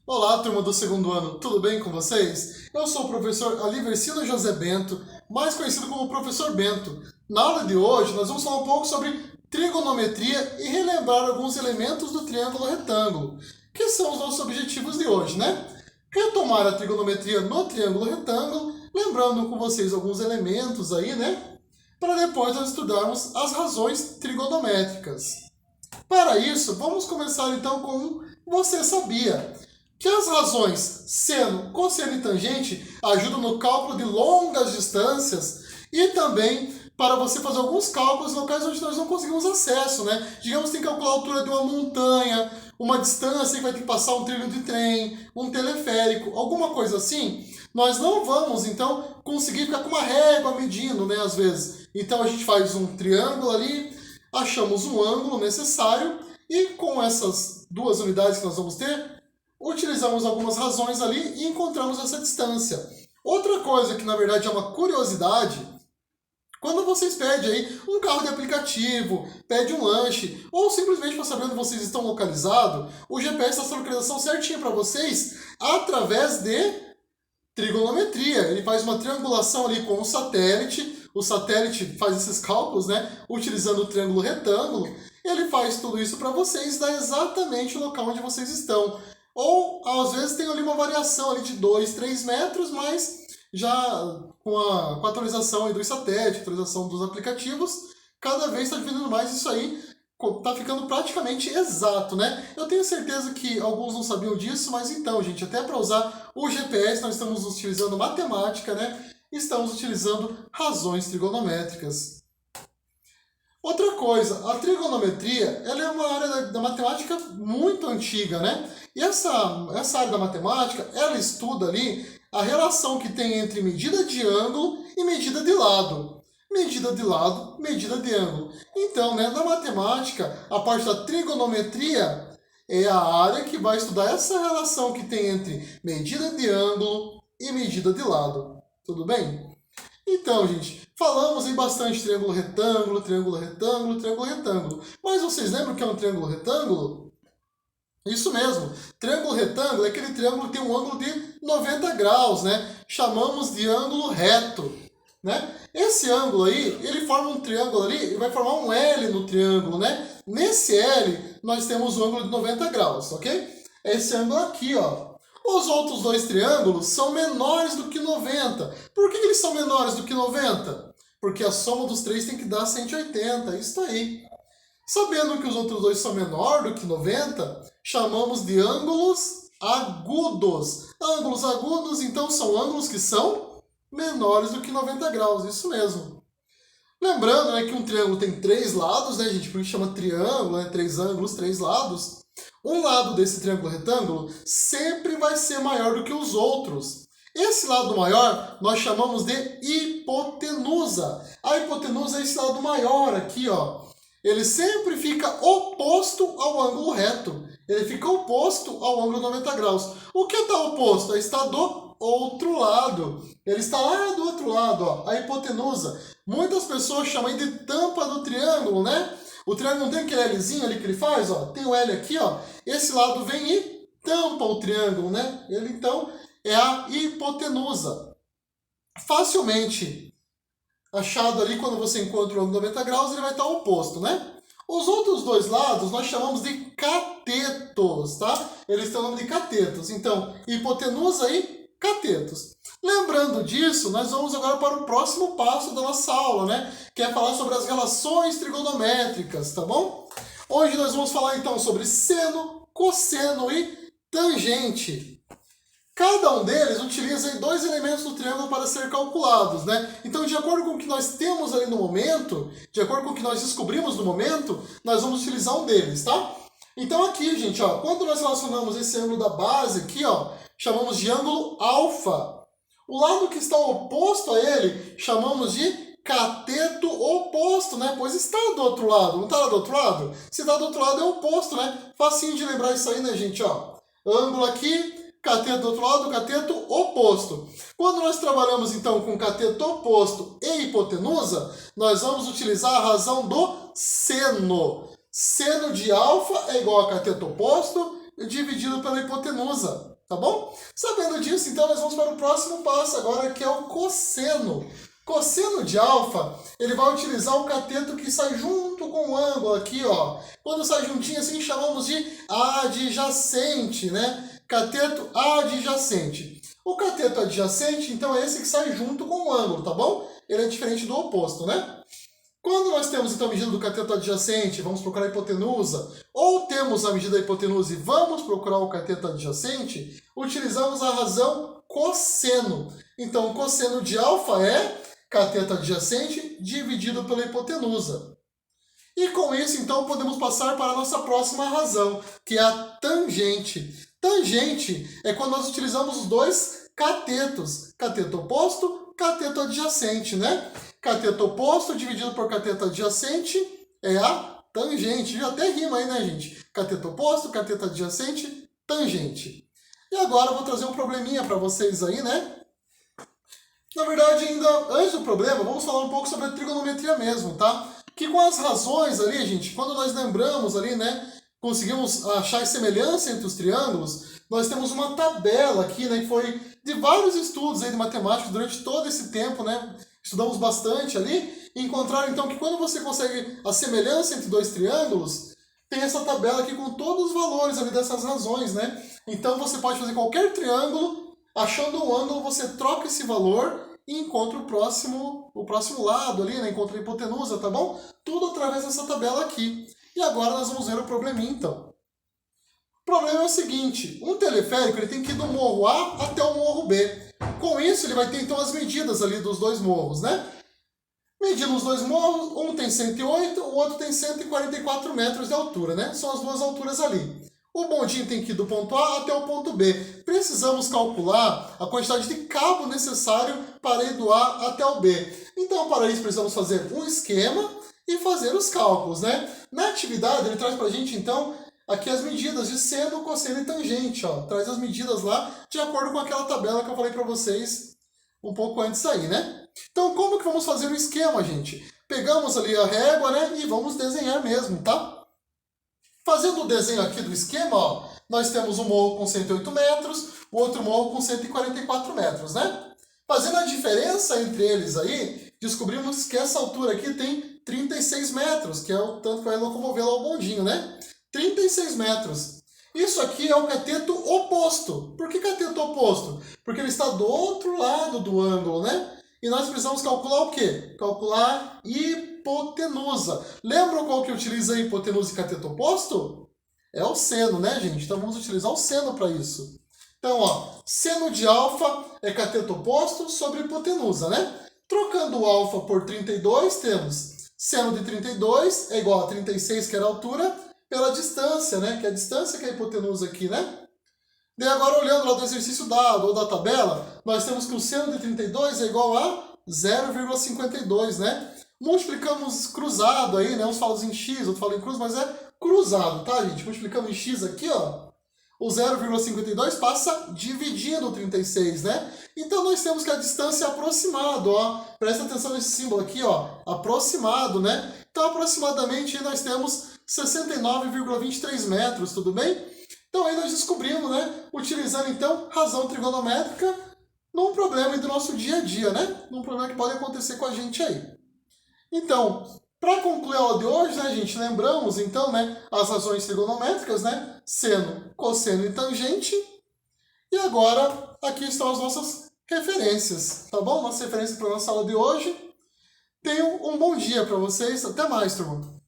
Olá, turma do segundo ano, tudo bem com vocês? Eu sou o professor Aliversino José Bento, mais conhecido como Professor Bento. Na aula de hoje, nós vamos falar um pouco sobre trigonometria e relembrar alguns elementos do triângulo retângulo, que são os nossos objetivos de hoje, né? Retomar a trigonometria no triângulo retângulo, lembrando com vocês alguns elementos aí, né? Para depois nós estudarmos as razões trigonométricas. Para isso, vamos começar então com Você sabia? Que as razões seno, cosseno e tangente ajudam no cálculo de longas distâncias e também para você fazer alguns cálculos em locais onde nós não conseguimos acesso, né? Digamos que tem que calcular a altura de uma montanha, uma distância que vai ter que passar um trilho de trem, um teleférico, alguma coisa assim. Nós não vamos, então, conseguir ficar com uma régua medindo, né, às vezes. Então a gente faz um triângulo ali, achamos um ângulo necessário e com essas duas unidades que nós vamos ter, utilizamos algumas razões ali e encontramos essa distância. Outra coisa que na verdade é uma curiosidade, quando vocês pedem aí um carro de aplicativo, pede um lanche, ou simplesmente para saber onde vocês estão localizados, o GPS está essa localização certinha para vocês através de trigonometria. Ele faz uma triangulação ali com o satélite faz esses cálculos, né, utilizando o triângulo retângulo, ele faz tudo isso para vocês, dá exatamente o local onde vocês estão. Ou, às vezes, tem ali uma variação ali de 2, 3 metros, mas já com a atualização aí do satélite, atualização dos aplicativos, cada vez está diminuindo mais isso aí, está ficando praticamente exato, né? Eu tenho certeza que alguns não sabiam disso, mas então, gente, até para usar o GPS nós estamos utilizando matemática, né? Estamos utilizando razões trigonométricas. Outra coisa, a trigonometria ela é uma área da matemática muito antiga, né? E essa área da matemática, ela estuda ali a relação que tem entre medida de ângulo e medida de lado. Medida de lado, medida de ângulo. Então, né, na matemática, a parte da trigonometria é a área que vai estudar essa relação que tem entre medida de ângulo e medida de lado. Tudo bem? Então, gente, falamos aí bastante triângulo retângulo, triângulo retângulo, triângulo retângulo. Mas vocês lembram o que é um triângulo retângulo? Isso mesmo, triângulo retângulo é aquele triângulo que tem um ângulo de 90 graus, né? Chamamos de ângulo reto, né? Esse ângulo aí, ele forma um triângulo ali e vai formar um L no triângulo, né? Nesse L, nós temos um ângulo de 90 graus, ok? É esse ângulo aqui, ó. Os outros dois triângulos são menores do que 90. Por que eles são menores do que 90? Porque a soma dos três tem que dar 180, isso aí. Sabendo que os outros dois são menores do que 90, chamamos de ângulos agudos. Ângulos agudos, então, são ângulos que são menores do que 90 graus, isso mesmo. Lembrando, né, que um triângulo tem três lados, né, gente? Por isso chama triângulo, né? Três ângulos, três lados. Um lado desse triângulo retângulo sempre vai ser maior do que os outros. Esse lado maior nós chamamos de hipotenusa. A hipotenusa é esse lado maior aqui, ó. Ele sempre fica oposto ao ângulo reto. Ele fica oposto ao ângulo 90 graus. O que está oposto? Está do outro lado. Ele está lá do outro lado, ó, a hipotenusa. Muitas pessoas chamam de tampa do triângulo, né? O triângulo não tem aquele Lzinho ali que ele faz, ó. Tem o L aqui, ó. Esse lado vem e tampa o triângulo, né? Ele, então, é a hipotenusa. Facilmente achado ali, quando você encontra o ângulo 90 graus, ele vai estar oposto, né? Os outros dois lados nós chamamos de catetos, tá? Eles têm o nome de catetos. Então, hipotenusa e catetos. Lembrando disso, nós vamos agora para o próximo passo da nossa aula, né? Que é falar sobre as relações trigonométricas, tá bom? Hoje nós vamos falar então sobre seno, cosseno e tangente. Cada um deles utiliza dois elementos do triângulo para ser calculados, né? Então, de acordo com o que nós temos ali no momento, de acordo com o que nós descobrimos no momento, nós vamos utilizar um deles, tá? Então aqui, gente, ó, quando nós relacionamos esse ângulo da base aqui, ó, chamamos de ângulo alfa. O lado que está oposto a ele, chamamos de cateto oposto, né? Pois está do outro lado, não está lá do outro lado? Se está do outro lado é oposto, né? Facinho de lembrar isso aí, né, gente? Ó, ângulo aqui, cateto do outro lado, cateto oposto. Quando nós trabalhamos, então, com cateto oposto e hipotenusa, nós vamos utilizar a razão do seno. Seno de alfa é igual a cateto oposto, dividido pela hipotenusa, tá bom? Sabendo disso, então, nós vamos para o próximo passo agora, que é o cosseno. Cosseno de alfa, ele vai utilizar o cateto que sai junto com o ângulo aqui, ó. Quando sai juntinho assim, chamamos de adjacente, né? Cateto adjacente. O cateto adjacente, então, é esse que sai junto com o ângulo, tá bom? Ele é diferente do oposto, né? Quando nós temos, então, a medida do cateto adjacente, vamos procurar a hipotenusa, ou temos a medida da hipotenusa e vamos procurar o cateto adjacente, utilizamos a razão cosseno. Então, o cosseno de alfa é cateto adjacente dividido pela hipotenusa. E com isso, então, podemos passar para a nossa próxima razão, que é a tangente. Tangente é quando nós utilizamos os dois catetos, cateto oposto, cateto adjacente, né? Cateto oposto dividido por cateto adjacente é a tangente. Já até rima aí, né, gente? Cateto oposto, cateto adjacente, tangente. E agora eu vou trazer um probleminha para vocês aí, né? Na verdade, ainda antes do problema, vamos falar um pouco sobre a trigonometria mesmo, tá? Que com as razões ali, gente, quando nós lembramos ali, né, conseguimos achar semelhança entre os triângulos, nós temos uma tabela aqui, né, que foi de vários estudos aí de matemática durante todo esse tempo, né? Estudamos bastante ali, e encontraram então que quando você consegue a semelhança entre dois triângulos, tem essa tabela aqui com todos os valores ali dessas razões, né? Então você pode fazer qualquer triângulo, achando um ângulo, você troca esse valor e encontra o próximo lado ali, né? Encontra a hipotenusa, tá bom? Tudo através dessa tabela aqui. E agora nós vamos ver o probleminha, então. O problema é o seguinte, um teleférico ele tem que ir do morro A até o morro B. Com isso, ele vai ter, então, as medidas ali dos dois morros, né? Medindo os dois morros, um tem 108, o outro tem 144 metros de altura, né? São as duas alturas ali. O bondinho tem que ir do ponto A até o ponto B. Precisamos calcular a quantidade de cabo necessário para ir do A até o B. Então, para isso, precisamos fazer um esquema e fazer os cálculos, né? Na atividade, ele traz para a gente, então, aqui as medidas de seno, cosseno e tangente, ó. Traz as medidas lá de acordo com aquela tabela que eu falei para vocês um pouco antes aí, né? Então, como que vamos fazer o esquema, gente? Pegamos ali a régua, né? E vamos desenhar mesmo, tá? Fazendo o desenho aqui do esquema, ó, nós temos um morro com 108 metros, o outro morro com 144 metros, né? Fazendo a diferença entre eles aí, descobrimos que essa altura aqui tem 36 metros, que é o tanto que vai locomover lá o bondinho, né? 36 metros. Isso aqui é o cateto oposto. Por que cateto oposto? Porque ele está do outro lado do ângulo, né? E nós precisamos calcular o quê? Calcular hipotenusa. Lembram qual que utiliza a hipotenusa e cateto oposto? É o seno, né, gente? Então vamos utilizar o seno para isso. Então, ó, seno de alfa é cateto oposto sobre hipotenusa, né? Trocando o alfa por 32, temos seno de 32 é igual a 36, que era a altura, pela distância, né? Que é a distância que é a hipotenusa aqui, né? Daí agora, olhando lá do exercício dado ou da tabela, nós temos que o seno de 32 é igual a 0,52, né? Multiplicamos cruzado aí, né? Uns falam em x, outros falam em cruz, mas é cruzado, tá, gente? Multiplicamos em x aqui, ó. O 0,52 passa dividindo o 36, né? Então, nós temos que a distância é aproximado, ó. Presta atenção nesse símbolo aqui, ó. Aproximado, né? Então, aproximadamente, nós temos 69,23 metros, tudo bem? Então, aí nós descobrimos, né? Utilizando, então, razão trigonométrica num problema do nosso dia a dia, né? Num problema que pode acontecer com a gente aí. Então, para concluir a aula de hoje, né, gente? Lembramos, então, né? As razões trigonométricas, né? Seno, cosseno e tangente. E agora, aqui estão as nossas referências, tá bom? Nossa referência para a nossa aula de hoje. Tenham um bom dia para vocês. Até mais, turma!